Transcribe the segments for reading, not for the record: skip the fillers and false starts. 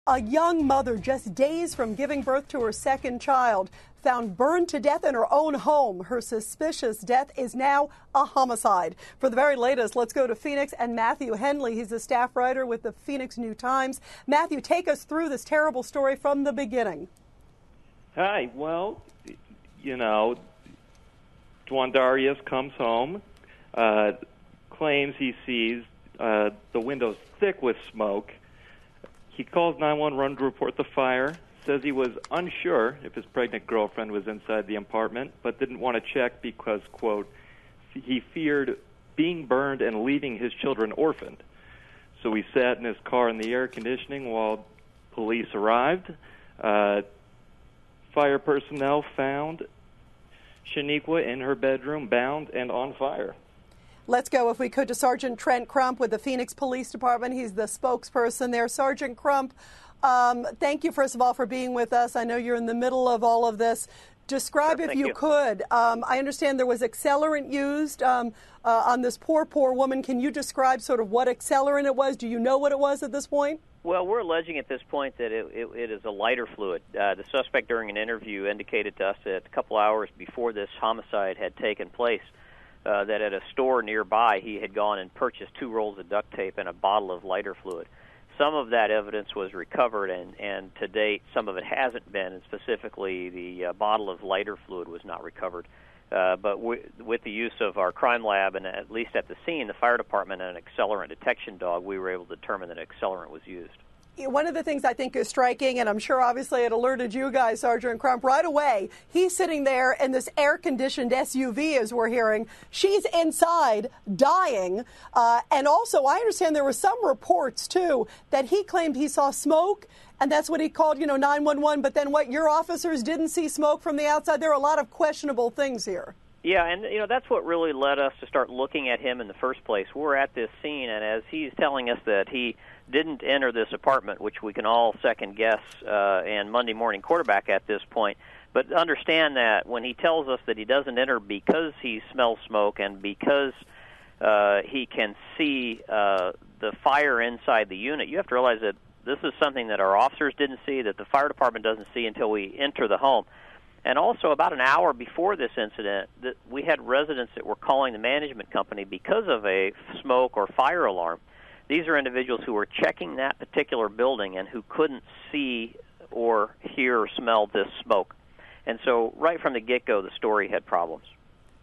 A young mother just days from giving birth to her second child found burned to death in her own home. Her suspicious death is now a homicide. For the very latest, let's go to Phoenix and Matthew Henley. He's a staff writer with the Phoenix New-Times. Matthew, take us through this terrible story from the beginning. Hi. Well, Dwandarius comes home, claims he sees the windows thick with smoke. He calls 911 to report the fire, says he was unsure if his pregnant girlfriend was inside the apartment, but didn't want to check because, quote, he feared being burned and leaving his children orphaned. So he sat in his car in the air conditioning while police arrived. Fire personnel found Shaniqua in her bedroom, bound and on fire. Let's go, if we could, to Sergeant Trent Crump with the Phoenix Police Department. He's the spokesperson there. Sergeant Crump, thank you, first of all, for being with us. I know you're in the middle of all of this. Describe, if you could. I understand there was accelerant used on this poor woman. Can you describe sort of what accelerant it was? Do you know what it was at this point? Well, we're alleging at this point that it is a lighter fluid. The suspect, during an interview, indicated to us that a couple hours before this homicide had taken place, that at a store nearby he had gone and purchased 2 rolls of duct tape and a bottle of lighter fluid. Some of that evidence was recovered, and to date some of it hasn't been, and specifically the bottle of lighter fluid was not recovered. But with the use of our crime lab, and at least at the scene, the fire department and an accelerant detection dog, we were able to determine that accelerant was used. One of the things I think is striking, and I'm sure obviously it alerted you guys, Sergeant Crump, right away, he's sitting there in this air-conditioned SUV, as we're hearing. She's inside, dying. And also, I understand there were some reports, too, that he claimed he saw smoke, and that's what he called, 911. But then what, your officers didn't see smoke from the outside? There are a lot of questionable things here. Yeah, and that's what really led us to start looking at him in the first place. We're at this scene, and as he's telling us that he didn't enter this apartment, which we can all second guess and Monday morning quarterback at this point, but understand that when he tells us that he doesn't enter because he smells smoke and because he can see the fire inside the unit, you have to realize that this is something that our officers didn't see, that the fire department doesn't see until we enter the home. And also, about an hour before this incident, we had residents that were calling the management company because of a smoke or fire alarm. These are individuals who were checking that particular building and who couldn't see or hear or smell this smoke. And so right from the get-go, the story had problems.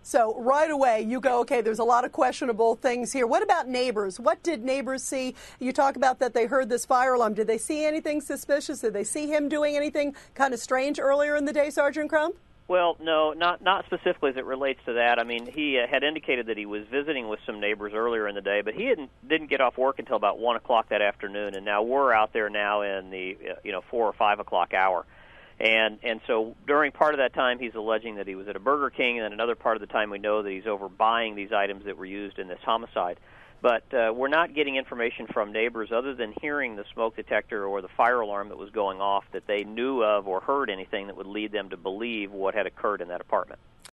So right away, you go, okay, there's a lot of questionable things here. What about neighbors? What did neighbors see? You talk about that they heard this fire alarm. Did they see anything suspicious? Did they see him doing anything kind of strange earlier in the day, Sergeant Crump? Well, no, not specifically as it relates to that. I mean, he had indicated that he was visiting with some neighbors earlier in the day, but he didn't get off work until about 1 o'clock that afternoon, and now we're out there now in the 4 or 5 o'clock hour. And so during part of that time, he's alleging that he was at a Burger King, and then another part of the time we know that he's over buying these items that were used in this homicide. But we're not getting information from neighbors other than hearing the smoke detector or the fire alarm that was going off that they knew of or heard anything that would lead them to believe what had occurred in that apartment.